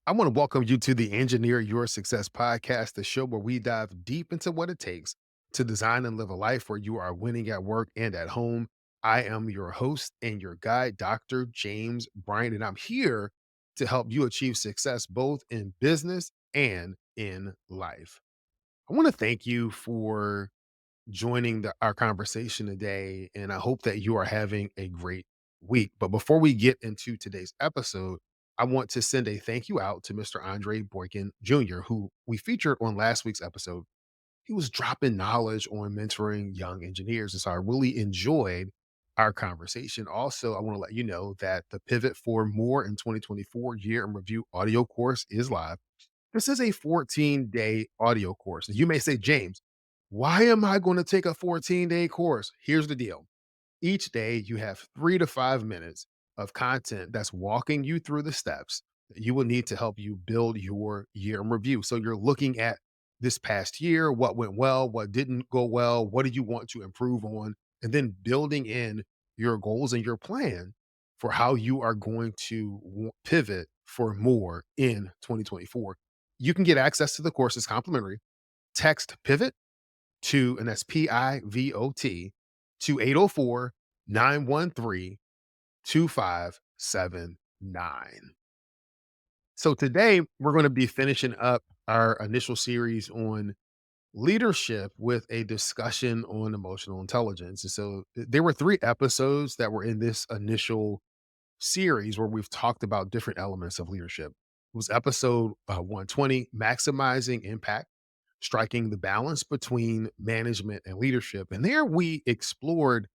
I want to welcome you to the Engineer Your Success podcast, the show where we dive deep into what it takes to design and live a life where you are winning at work and at home. I am your host and your guide, Dr. James Bryant, and I'm here to help you achieve success both in business and in life. I want to thank you for joining our conversation today, and I hope that you are having a great week. But before we get into today's episode, I want to send a thank you out to Mr. Andre Boykin Jr., who we featured on last week's episode. He was dropping knowledge on mentoring young engineers. And so I really enjoyed our conversation. Also, I want to let you know that the Pivot for More in 2024 Year in Review audio course is live. This is a 14-day audio course. And you may say, James, why am I going to take a 14-day course? Here's the deal. Each day, you have 3 to 5 minutes of content that's walking you through the steps that you will need to help you build your year in review. So you're looking at this past year, what went well, what didn't go well, what do you want to improve on, and then building in your goals and your plan for how you are going to pivot for more in 2024. You can get access to the course. It's complimentary. Text pivot to, and that's PIVOT, to 804 913 2579. So today we're going to be finishing up our initial series on leadership with a discussion on emotional intelligence. And so there were 3 episodes that were in this initial series where we've talked about different elements of leadership. It was episode 120, Maximizing Impact, Striking the Balance Between Management and Leadership. And there we explored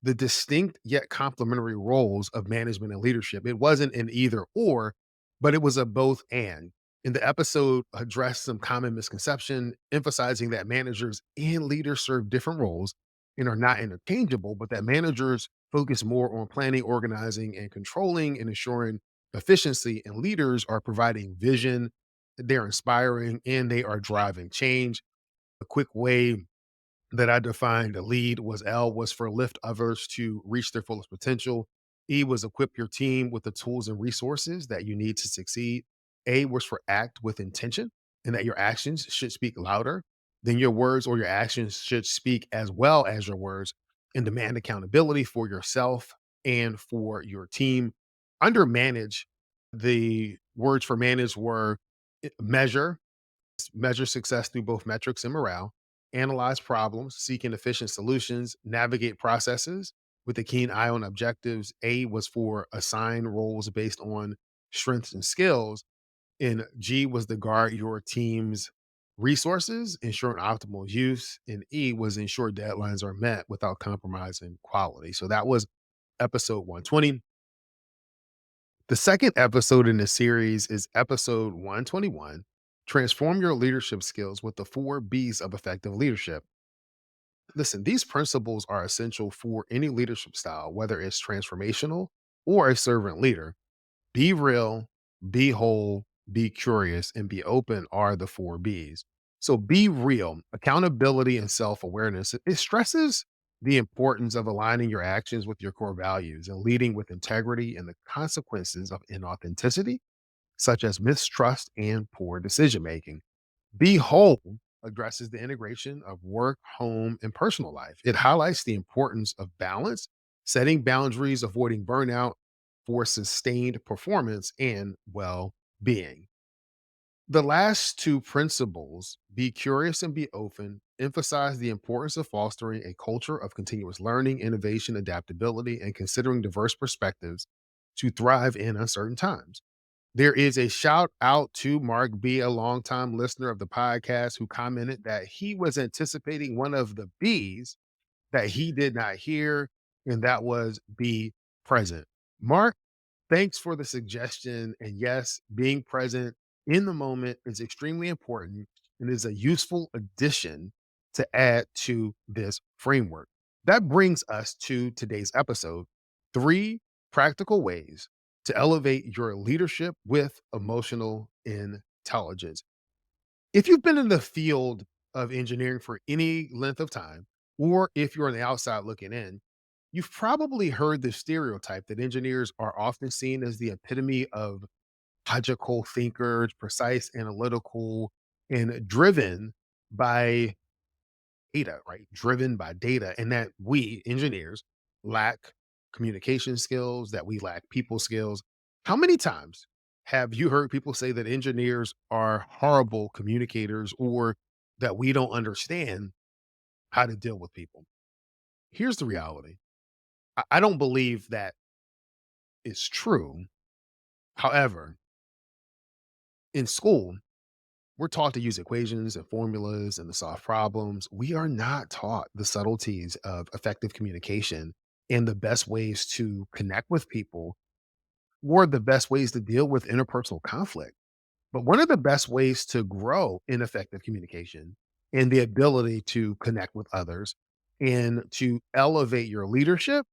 the distinct yet complementary roles of management and leadership. It wasn't an either or, but it was a both and. And the episode addressed some common misconception, emphasizing that managers and leaders serve different roles and are not interchangeable, but that managers focus more on planning, organizing, and controlling and ensuring efficiency, and leaders are providing vision, they're inspiring, and they are driving change. A quick way that I defined a lead was L was for lift others to reach their fullest potential. E was equip your team with the tools and resources that you need to succeed. A was for act with intention, and that your actions should speak louder than your words, or your actions should speak as well as your words, and demand accountability for yourself and for your team. Under manage, the words for manage were measure, measure success through both metrics and morale, analyze problems, seeking efficient solutions, navigate processes with a keen eye on objectives. A was for assign roles based on strengths and skills. And G was to guard your team's resources, ensuring optimal use. And E was ensure deadlines are met without compromising quality. So that was episode 120. The second episode in the series is episode 121, Transform Your Leadership Skills with the 4 B's of Effective Leadership. Listen, these principles are essential for any leadership style, whether it's transformational or a servant leader. Be real, be whole, be curious, and be open are the 4 B's. So be real, accountability and self awareness. It stresses the importance of aligning your actions with your core values and leading with integrity and the consequences of inauthenticity, such as mistrust and poor decision making. Be whole addresses the integration of work, home, and personal life. It highlights the importance of balance, setting boundaries, avoiding burnout for sustained performance and well being. The last 2 principles, be curious and be open, emphasize the importance of fostering a culture of continuous learning, innovation, adaptability, and considering diverse perspectives to thrive in uncertain times. There is a shout out to Mark B, a longtime listener of the podcast, who commented that he was anticipating one of the B's that he did not hear, and that was be present. Mark, thanks for the suggestion. And yes, being present in the moment is extremely important and is a useful addition to add to this framework. That brings us to today's episode, 3 practical ways to elevate your leadership with emotional intelligence. If you've been in the field of engineering for any length of time, or if you're on the outside looking in, you've probably heard the stereotype that engineers are often seen as the epitome of logical thinkers, precise, analytical, and driven by data, right? Driven by data, and that we engineers lack communication skills, that we lack people skills. How many times have you heard people say that engineers are horrible communicators or that we don't understand how to deal with people? Here's the reality. I don't believe that is true. However, in school, we're taught to use equations and formulas and to solve problems. We are not taught the subtleties of effective communication and the best ways to connect with people or the best ways to deal with interpersonal conflict. But one of the best ways to grow in effective communication and the ability to connect with others and to elevate your leadership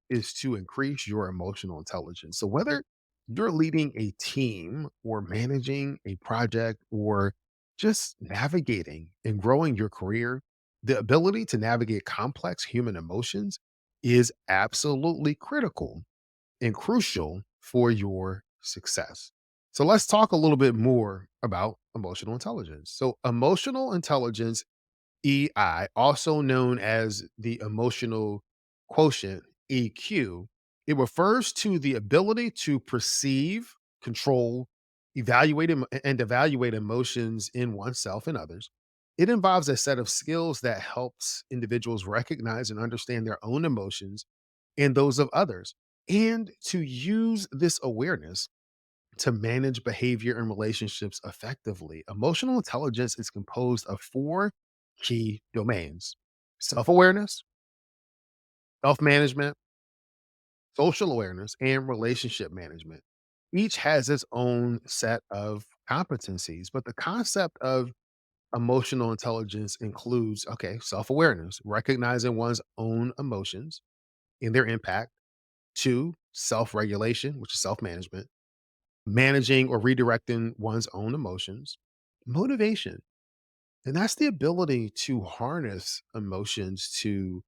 is to increase your emotional intelligence. So whether you're leading a team or managing a project or just navigating and growing your career, the ability to navigate complex human emotions is absolutely critical and crucial for your success. So let's talk a little bit more about emotional intelligence. So emotional intelligence EI, also known as the emotional quotient, EQ, it refers to the ability to perceive, control, and evaluate emotions in oneself and others. It involves a set of skills that helps individuals recognize and understand their own emotions and those of others, and to use this awareness to manage behavior and relationships effectively. Emotional intelligence is composed of four key domains: self awareness, self management, social awareness, and relationship management. Each has its own set of competencies, but the concept of emotional intelligence includes, okay, self awareness, recognizing one's own emotions and their impact. Two, self regulation, which is self management, managing or redirecting one's own emotions. Motivation, and that's the ability to harness emotions to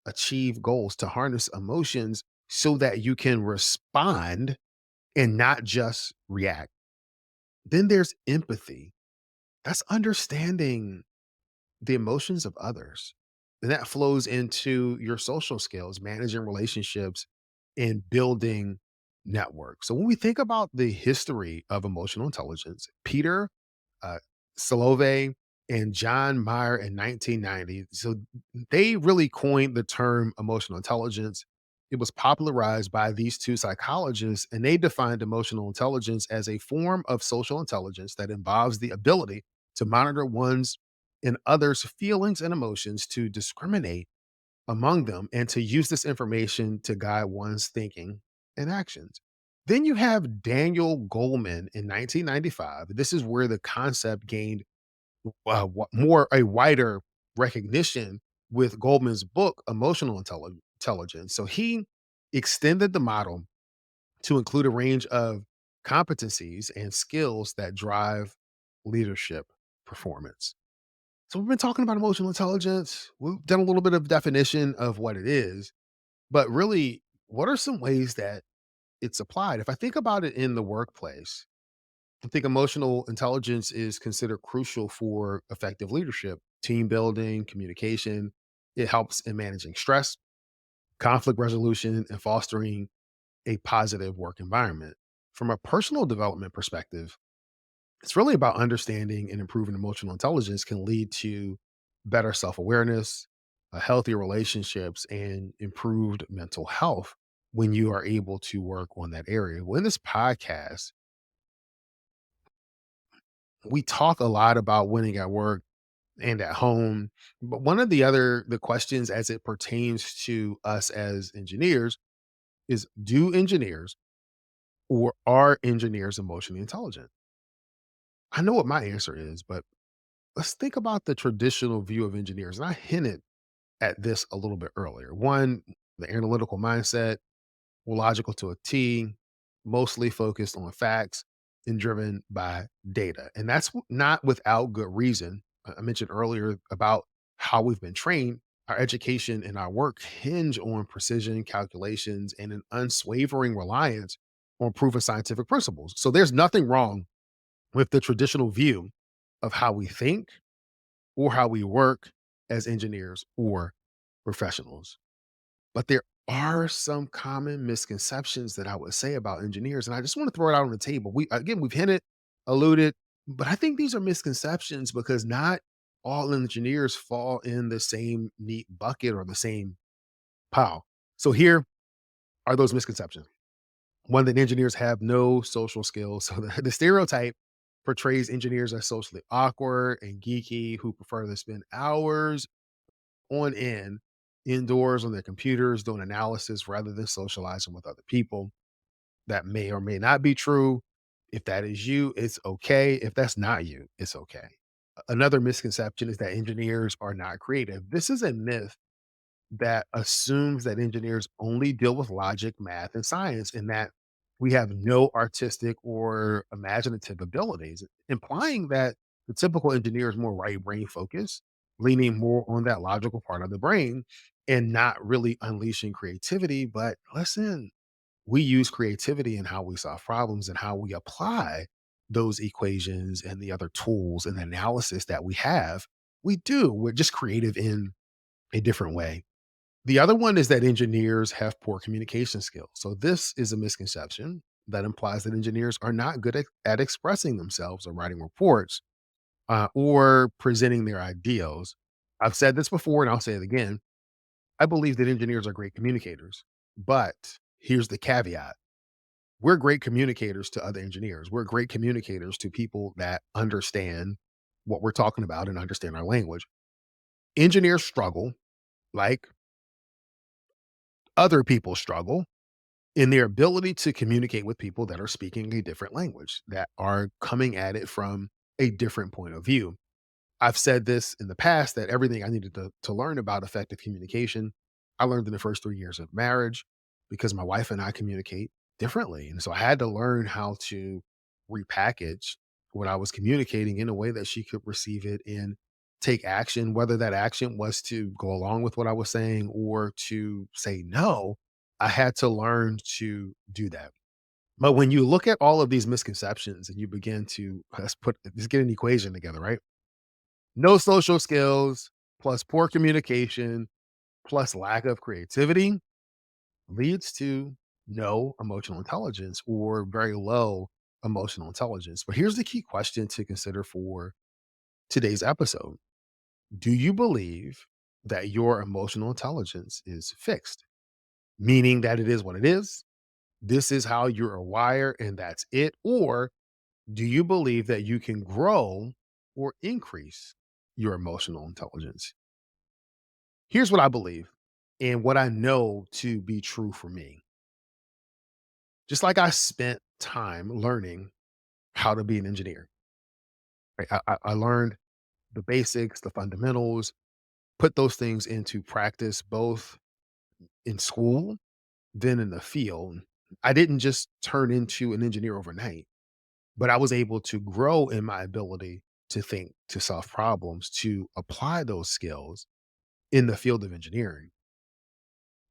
achieve goals, to harness emotions so that you can respond and not just react. Then there's empathy. That's understanding the emotions of others. And that flows into your social skills, managing relationships and building networks. So when we think about the history of emotional intelligence, Peter uh, Salovey and John Mayer in 1990, so they really coined the term emotional intelligence. It was popularized by these two psychologists, and they defined emotional intelligence as a form of social intelligence that involves the ability to monitor one's and others' feelings and emotions, to discriminate among them, and to use this information to guide one's thinking and actions. Then you have Daniel Goleman in 1995. This is where the concept gained more a wider recognition with Goldman's book, Emotional Intelligence. So he extended the model to include a range of competencies and skills that drive leadership performance. So we've been talking about emotional intelligence. We've done a little bit of definition of what it is, but really, what are some ways that it's applied? If I think about it in the workplace, I think emotional intelligence is considered crucial for effective leadership, team building, communication. It helps in managing stress, conflict resolution, and fostering a positive work environment. From a personal development perspective, it's really about understanding and improving emotional intelligence can lead to better self-awareness, healthier relationships, and improved mental health when you are able to work on that area. Well, in this podcast, we talk a lot about winning at work and at home. But one of the questions as it pertains to us as engineers is, do engineers or are engineers emotionally intelligent? I know what my answer is, but let's think about the traditional view of engineers. And I hinted at this a little bit earlier. One, the analytical mindset, logical to a T, mostly focused on facts and driven by data. And that's not without good reason. I mentioned earlier about how we've been trained. Our education and our work hinge on precision calculations and an unswavering reliance on proven scientific principles. So there's nothing wrong with the traditional view of how we think or how we work as engineers or professionals. But there are some common misconceptions that I would say about engineers, and I just want to throw it out on the table. We've hinted, alluded, but I think these are misconceptions because not all engineers fall in the same neat bucket or the same pile. So here are those misconceptions. One, that engineers have no social skills. So the stereotype portrays engineers as socially awkward and geeky who prefer to spend hours on end indoors on their computers doing analysis rather than socializing with other people. That may or may not be true. If that is you, it's okay. If that's not you, it's okay. Another misconception is that engineers are not creative. This is a myth that assumes that engineers only deal with logic, math, and science, and that we have no artistic or imaginative abilities, implying that the typical engineer is more right brain focused, leaning more on that logical part of the brain and not really unleashing creativity. But listen, we use creativity in how we solve problems and how we apply those equations and the other tools and analysis that we have. We do. We're just creative in a different way. The other one is that engineers have poor communication skills. So this is a misconception that implies that engineers are not good at expressing themselves or writing reports or presenting their ideals. I've said this before and I'll say it again. I believe that engineers are great communicators, but here's the caveat. We're great communicators to other engineers. We're great communicators to people that understand what we're talking about and understand our language. Engineers struggle like other people struggle in their ability to communicate with people that are speaking a different language, that are coming at it from a different point of view. I've said this in the past that everything I needed to learn about effective communication, I learned in the first 3 years of marriage because my wife and I communicate differently. And so I had to learn how to repackage what I was communicating in a way that she could receive it and take action, whether that action was to go along with what I was saying or to say no. I had to learn to do that. But when you look at all of these misconceptions and you begin to let's get an equation together, right? No social skills plus poor communication plus lack of creativity leads to no emotional intelligence or very low emotional intelligence. But here's the key question to consider for today's episode. Do you believe that your emotional intelligence is fixed, meaning that it is what it is? This is how you're wired and that's it? Or do you believe that you can grow or increase your emotional intelligence? Here's what I believe and what I know to be true for me. Just like I spent time learning how to be an engineer, right? I learned the basics, the fundamentals, put those things into practice, both in school, then in the field. I didn't just turn into an engineer overnight, but I was able to grow in my ability to think, to solve problems, to apply those skills in the field of engineering.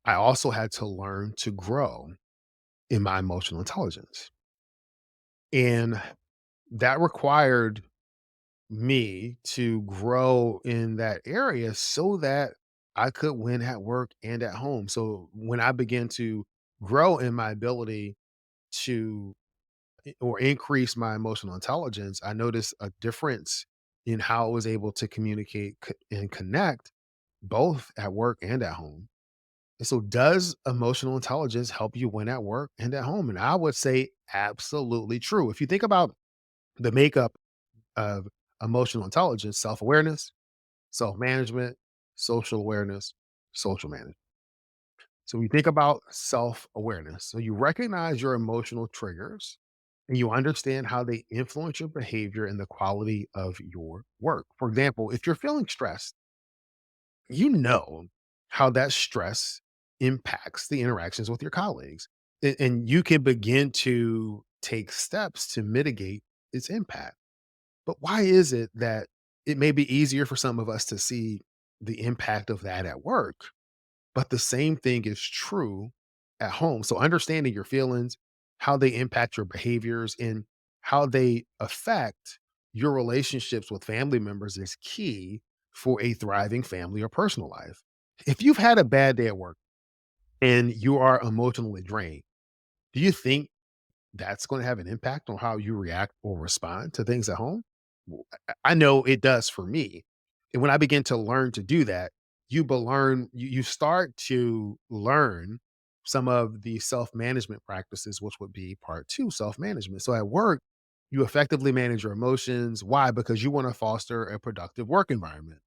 I also had to learn to grow in my emotional intelligence. And that required me to grow in that area so that I could win at work and at home. So when I began to grow in my ability to or increase my emotional intelligence, I noticed a difference in how I was able to communicate and connect both at work and at home. And so, does emotional intelligence help you win at work and at home? And I would say absolutely true. If you think about the makeup of emotional intelligence, self awareness, self management, social awareness, social management. So, when you think about self awareness, so you recognize your emotional triggers and you understand how they influence your behavior and the quality of your work. For example, if you're feeling stressed, you know how that stress impacts the interactions with your colleagues. And you can begin to take steps to mitigate its impact. But why is it that it may be easier for some of us to see the impact of that at work, but the same thing is true at home? So understanding your feelings, how they impact your behaviors, and how they affect your relationships with family members is key for a thriving family or personal life. If you've had a bad day at work and you are emotionally drained, do you think that's going to have an impact on how you react or respond to things at home? I know it does for me. And when I begin to learn to do that, you start to learn some of the self-management practices, which would be part two, self-management. So at work, you effectively manage your emotions. Why? Because you want to foster a productive work environment.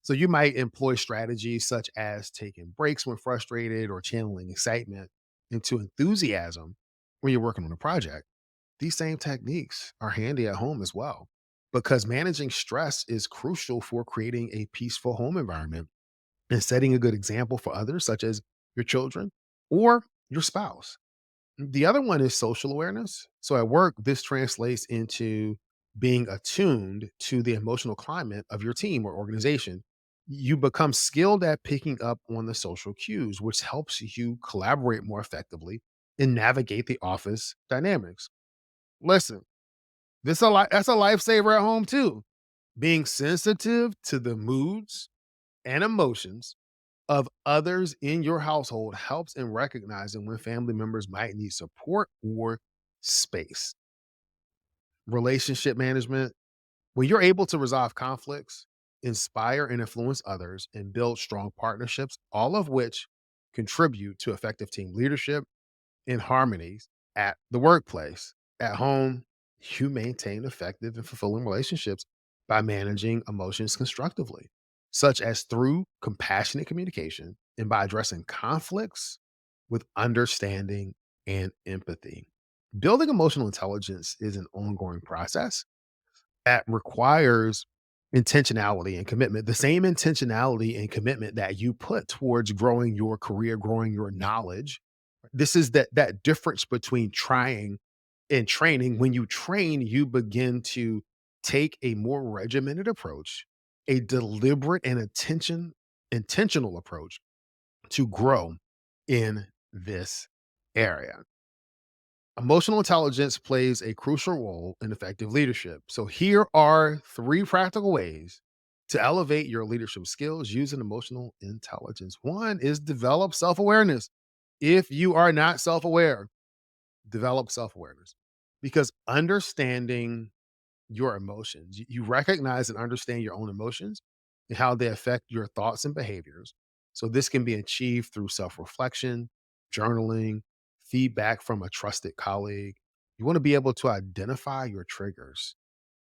So you might employ strategies such as taking breaks when frustrated or channeling excitement into enthusiasm when you're working on a project. These same techniques are handy at home as well, because managing stress is crucial for creating a peaceful home environment and setting a good example for others, such as your children or your spouse. The other one is social awareness. So at work, this translates into being attuned to the emotional climate of your team or organization. You become skilled at picking up on the social cues, which helps you collaborate more effectively and navigate the office dynamics. Listen, that's a lifesaver at home too. Being sensitive to the moods and emotions of others in your household helps in recognizing when family members might need support or space. Relationship management, when you're able to resolve conflicts, inspire and influence others, and build strong partnerships, all of which contribute to effective team leadership in harmonies at the workplace. At home, you maintain effective and fulfilling relationships by managing emotions constructively, such as through compassionate communication and by addressing conflicts with understanding and empathy. Building emotional intelligence is an ongoing process that requires intentionality and commitment, the same intentionality and commitment that you put towards growing your career, growing your knowledge. This is that difference between trying and training. When you train, you begin to take a more regimented approach, a deliberate and intentional approach to grow in this area. Emotional intelligence plays a crucial role in effective leadership. So, here are three practical ways to elevate your leadership skills using emotional intelligence. One is develop self awareness. If you are not self aware, develop self awareness, because understanding your emotions, you recognize and understand your own emotions and how they affect your thoughts and behaviors. So, this can be achieved through self reflection, journaling, feedback from a trusted colleague. You want to be able to identify your triggers.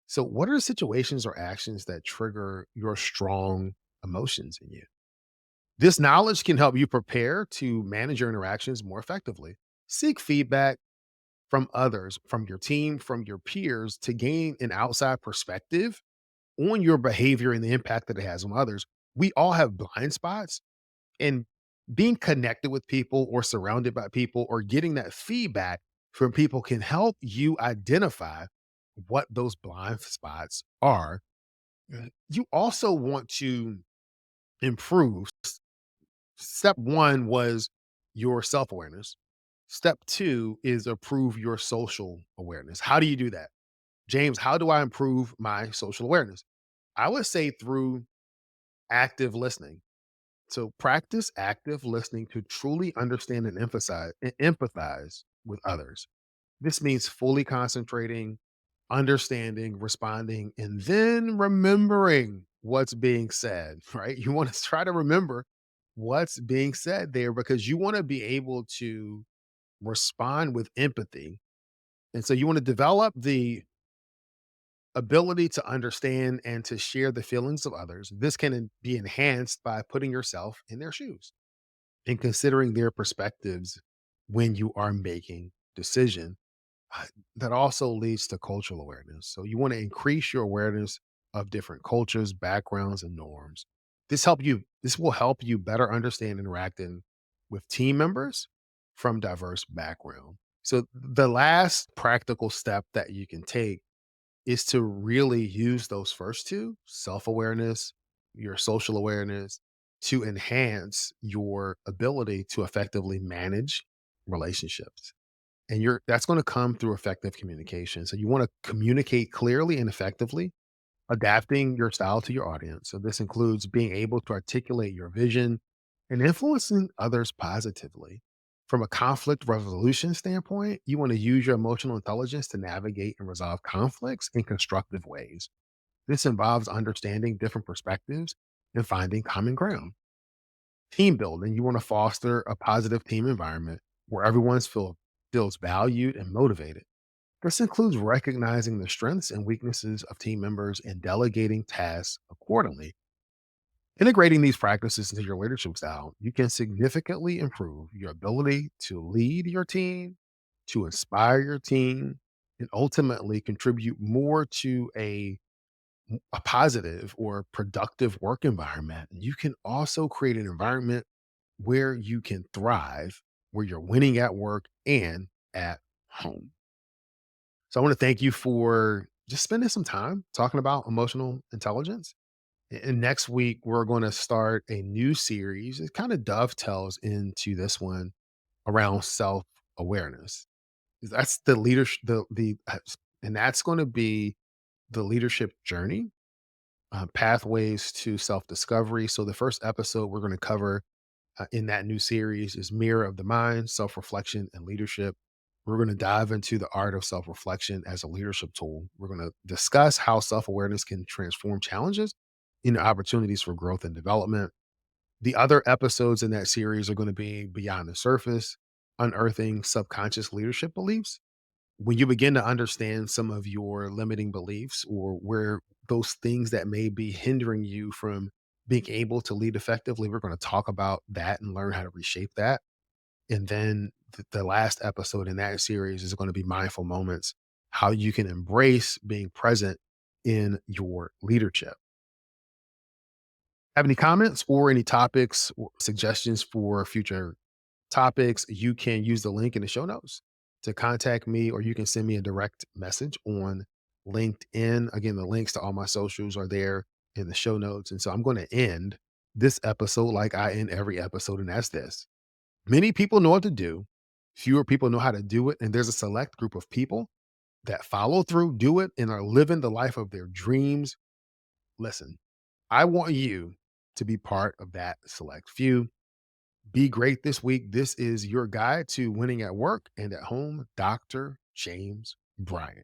So, what are the situations or actions that trigger your strong emotions in you? This knowledge can help you prepare to manage your interactions more effectively. Seek feedback from others, from your team, from your peers to gain an outside perspective on your behavior and the impact that it has on others. We all have blind spots, and being connected with people or surrounded by people or getting that feedback from people can help you identify what those blind spots are. You also want to improve. Step one was your self awareness. Step two is improve your social awareness. How do you do that? James, how do I improve my social awareness? I would say through active listening. So practice active listening to truly understand and emphasize and empathize with others. This means fully concentrating, understanding, responding, and then remembering what's being said, right? You want to try to remember what's being said there, because you want to be able to respond with empathy. And so you want to develop the ability to understand and to share the feelings of others. This can be enhanced by putting yourself in their shoes and considering their perspectives when you are making decision. uh, that also leads to cultural awareness. So you want to increase your awareness of different cultures, backgrounds, and norms. This will help you better understand interacting with team members from diverse background. So the last practical step that you can take is to really use those first two, self-awareness, your social awareness, to enhance your ability to effectively manage relationships. And that's going to come through effective communication. So you want to communicate clearly and effectively, adapting your style to your audience. So this includes being able to articulate your vision and influencing others positively. From a conflict resolution standpoint, you want to use your emotional intelligence to navigate and resolve conflicts in constructive ways. This involves understanding different perspectives and finding common ground. Team building, you want to foster a positive team environment where feels valued and motivated. This includes recognizing the strengths and weaknesses of team members and delegating tasks accordingly. Integrating these practices into your leadership style, you can significantly improve your ability to lead your team, to inspire your team, and ultimately contribute more to a positive or productive work environment. You can also create an environment where you can thrive, where you're winning at work and at home. So I want to thank you for just spending some time talking about emotional intelligence. And next week, we're going to start a new series. It kind of dovetails into this one around self awareness. That's the leadership, and that's going to be the leadership journey, pathways to self discovery. So the first episode we're going to cover in that new series is Mirror of the Mind, Self Reflection, and Leadership. We're going to dive into the art of self reflection as a leadership tool. We're going to discuss how self awareness can transform challenges into opportunities for growth and development. The other episodes in that series are going to be Beyond the Surface, Unearthing Subconscious Leadership Beliefs. When you begin to understand some of your limiting beliefs or where those things that may be hindering you from being able to lead effectively, we're going to talk about that and learn how to reshape that. And then the last episode in that series is going to be Mindful Moments, how you can embrace being present in your leadership. Have any comments or any topics or suggestions for future topics? You can use the link in the show notes to contact me, or you can send me a direct message on LinkedIn. Again, the links to all my socials are there in the show notes. And so I'm going to end this episode like I end every episode, and that's this: many people know what to do, fewer people know how to do it. And there's a select group of people that follow through, do it, and are living the life of their dreams. Listen, I want you to be part of that select few. Be great this week. This is your guide to winning at work and at home, Dr. James Bryant.